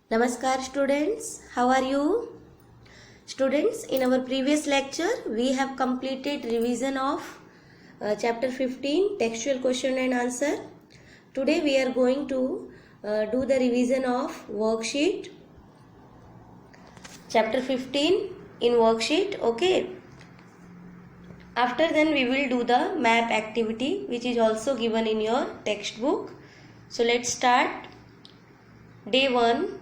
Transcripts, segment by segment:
Namaskar students, how are you? Students, in our previous lecture we have completed revision of chapter 15 textual question and answer. Today we are going to do the revision of worksheet chapter 15 in worksheet. Okay. After then we will do the map activity which is also given in your textbook. So let's start. Day 1.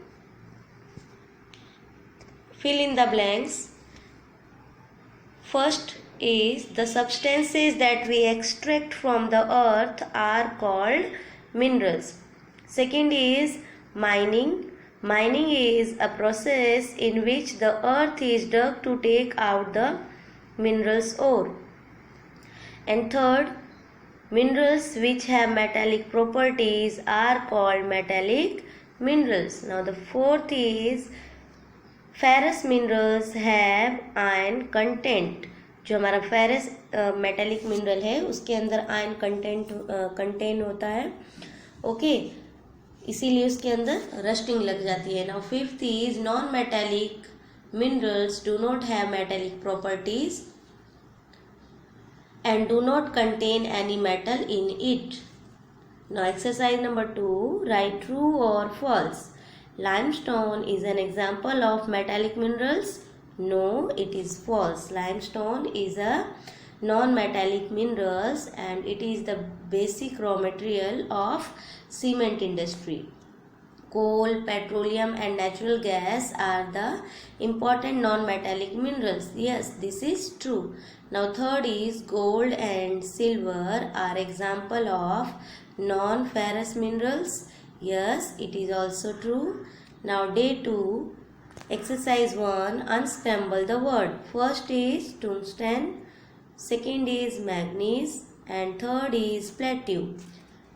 Fill in the blanks. First is the substances that we extract from the earth are called minerals. Second is mining. Mining is a process in which the earth is dug to take out the minerals ore. And third, minerals which have metallic properties are called metallic minerals. Now the fourth is ferrous minerals have ion content. जो हमारा ferrous metallic mineral है उसके अंदर ion contain होता है. Okay, इसीलिए उसके अंदर रस्टिंग लग जाती है. Now fifth is non metallic minerals do not have metallic properties and do not contain any metal in it. Now exercise number 2, right true और false. Limestone is an example of metallic minerals. No, it is false. Limestone is a non-metallic minerals and it is the basic raw material of cement industry. Coal, petroleum and natural gas are the important non-metallic minerals. Yes, this is true. Now third is gold and silver are example of non-ferrous minerals. Yes, it is also true. Now day 2, exercise 1, unscramble the word. First is tungsten, second is manganese and third is plateau.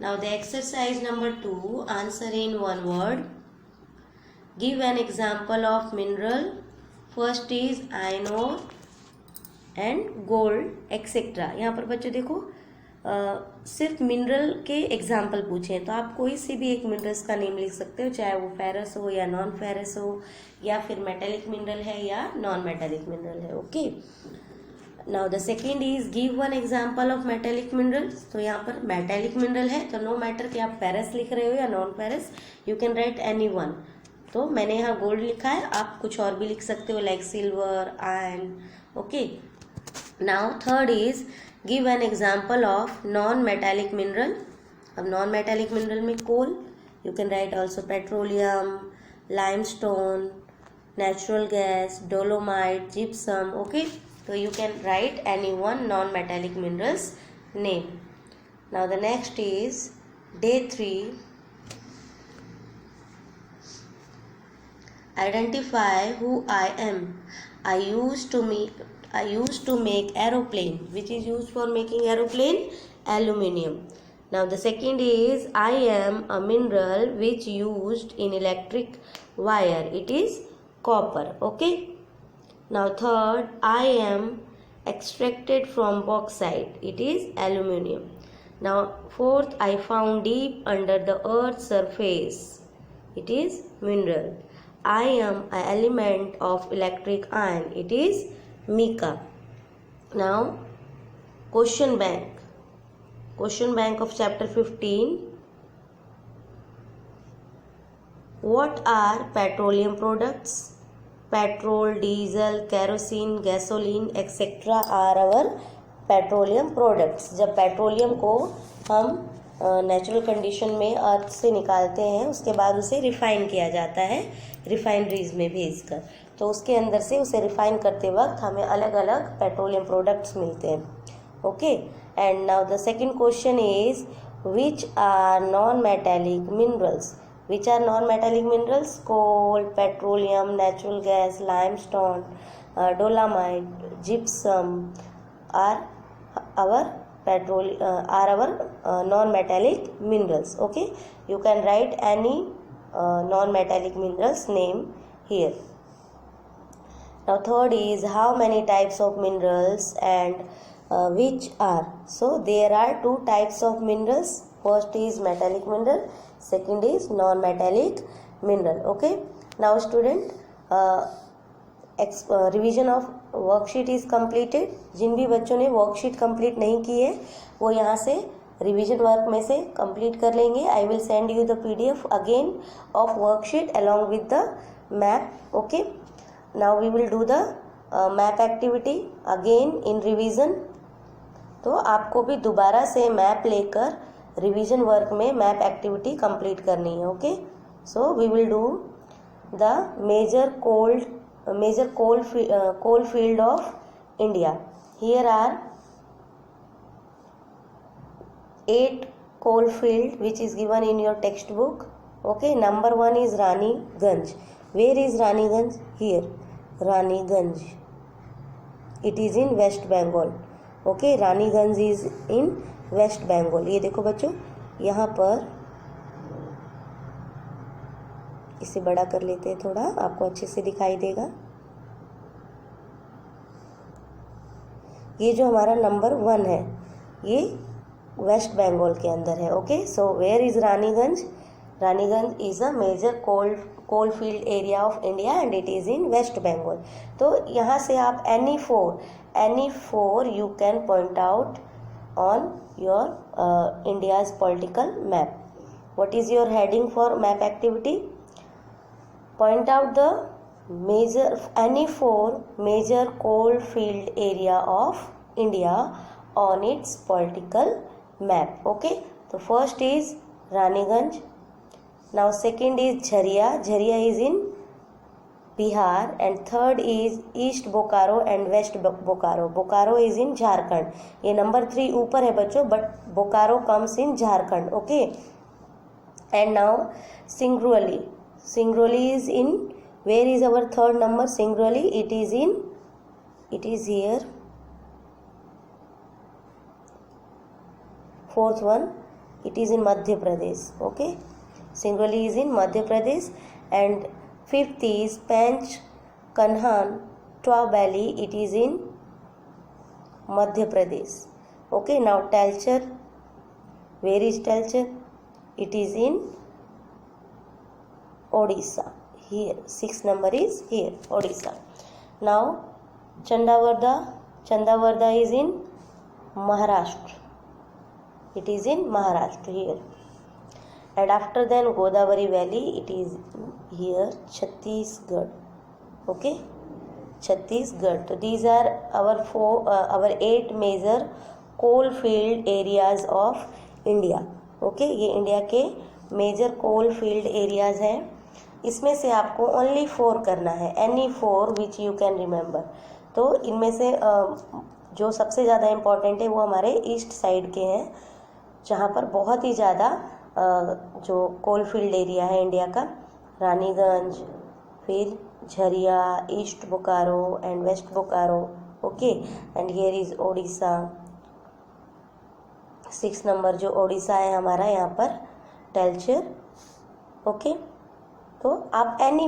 Now the exercise number 2, answer in one word. Give an example of mineral. First is iron ore and gold etc. यहाँ पर बच्चों देखो सिर्फ mineral के example पूछे हैं तो आप कोई सी भी एक मिनरल्स का नेम लिख सकते हो, चाहे वो फेरस हो या नॉन फेरस हो या फिर मेटेलिक मिनरल है या नॉन मेटेलिक मिनरल है. Okay, now the second is give one example of metallic minerals. तो यहाँ पर मेटेलिक मिनरल है तो नो मैटर कि आप फेरस लिख रहे हो या non ferrous, you can write any one. तो मैंने यहाँ गोल्ड लिखा है, आप कुछ और भी लिख सकते हो like silver, iron. Okay, now third is give an example of non metallic mineral. अब नॉन मेटेलिक मिनरल में coal, you can write also petroleum, limestone, natural gas, dolomite, gypsum. Okay, तो you can write any one non metallic minerals name. Now the next is day 3, identify who I am. I used to make aeroplane. Which is used for making aeroplane? Aluminium. Now the second is I am a mineral which used in electric wire. It is copper. Okay. Now third, I am extracted from bauxite. It is aluminium. Now fourth, I found deep under the earth's surface. It is mineral. I am an element of electric iron. It is mica. Now question bank of chapter 15. What are petroleum products? Petrol, diesel, kerosene, gasoline etc. are our petroleum products. जब petroleum को हम natural condition में अर्थ से निकालते हैं उसके बाद उसे रिफाइन किया जाता है रिफाइनरीज में भेजकर, तो उसके अंदर से उसे रिफाइन करते वक्त हमें अलग अलग पेट्रोलियम प्रोडक्ट्स मिलते हैं. Okay, and now the second question is which are non metallic minerals. Which are non metallic minerals? Coal, petroleum, natural gas, limestone, dolomite, gypsum are our non-metallic minerals. Okay, you can write any non-metallic minerals name here. Now third is how many types of minerals and which are. So there are two types of minerals. First is metallic mineral, second is non-metallic mineral. Okay, now student revision of worksheet is completed. जिन भी बच्चों ने worksheet complete नहीं की है वो यहाँ से रिवीजन वर्क में से कंप्लीट कर लेंगे. I will send you the PDF again of worksheet along with the map. Okay, now we will do the map activity again in revision. तो आपको भी दोबारा से मैप लेकर रिवीजन वर्क में मैप एक्टिविटी कंप्लीट करनी है. Okay, so we will do the major coal field of India. Here are 8 coal field which is given in your textbook. Okay, number 1 is Raniganj. Where is Raniganj? Here, Raniganj. It is in West Bengal. Okay, Raniganj is in West Bengal. ये देखो बच्चों, यहाँ पर इसे बड़ा कर लेते हैं थोड़ा, आपको अच्छे से दिखाई देगा. ये जो हमारा नंबर 1 है ये वेस्ट बंगाल के अंदर है. Okay, so where is Raniganj? Raniganj is a major coal field area of India and it is in west Bengal. तो यहाँ से आप any four you can point out on your India's political map. What is your heading for map activity? Point out the any 4 major coal field area of India on its political map. Okay, so first is Raniganj. Now second is Jharia. Jharia is in Bihar, and third is East Bokaro and West Bokaro. Bokaro is in Jharkhand. ये number 3 ऊपर है बच्चों, but Bokaro comes in Jharkhand. Okay, and now Singrauli. Singrauli is in, where is our third number? Singrauli, it is here. Fourth one, it is in Madhya Pradesh. Okay, Singrauli is in Madhya Pradesh. And fifth is Panch Kanhan Twa Valley, it is in Madhya Pradesh. Okay, now Talcher, where is Talcher? It is in Odisha. Here, 6th number is here, Odisha. Now Chandavarda is in Maharashtra. It is in Maharashtra here. And after then Godavari Valley, it is here, Chhattisgarh. Okay, Chhattisgarh. So these are our 8 major coal field areas of India. Okay, ये India के major coal field areas हैं. इसमें से आपको only 4 करना है, any 4 which you can remember. तो इनमें से जो सबसे ज़्यादा इम्पॉर्टेंट है वो हमारे ईस्ट साइड के हैं, जहाँ पर बहुत ही ज़्यादा जो कोल फील्ड एरिया है इंडिया का. रानीगंज, फिर Jharia, east Bokaro and west Bokaro. Okay, and here is Odisha. 6 number जो ओडिशा है हमारा, यहाँ पर टेल्चर. ओके, तो आप any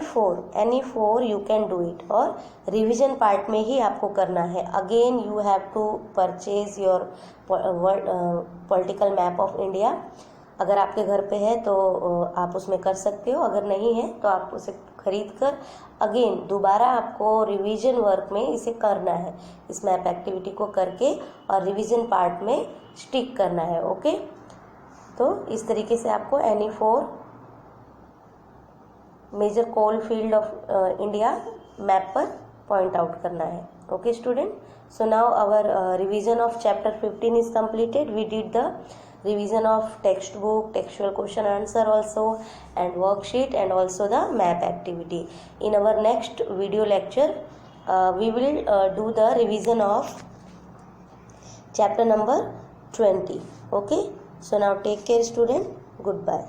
four you can do it. और रिवीजन पार्ट में ही आपको करना है. Again you have to purchase your political map of India. अगर आपके घर पे है तो आप उसमें कर सकते हो, अगर नहीं है तो आप उसे खरीद कर अगेन दोबारा आपको रिवीजन वर्क में इसे करना है. इस मैप एक्टिविटी को करके और रिवीजन पार्ट में स्टिक करना है. ओके, तो इस तरीके से आपको any 4 major coal field of India map पर पॉइंट आउट करना है. Okay student, so now our revision of chapter 15 is completed. We did the revision of textbook, textual question answer also, and worksheet, and also the map activity. In our next video lecture we will do the revision of chapter number 20. Okay, so now take care student. Goodbye.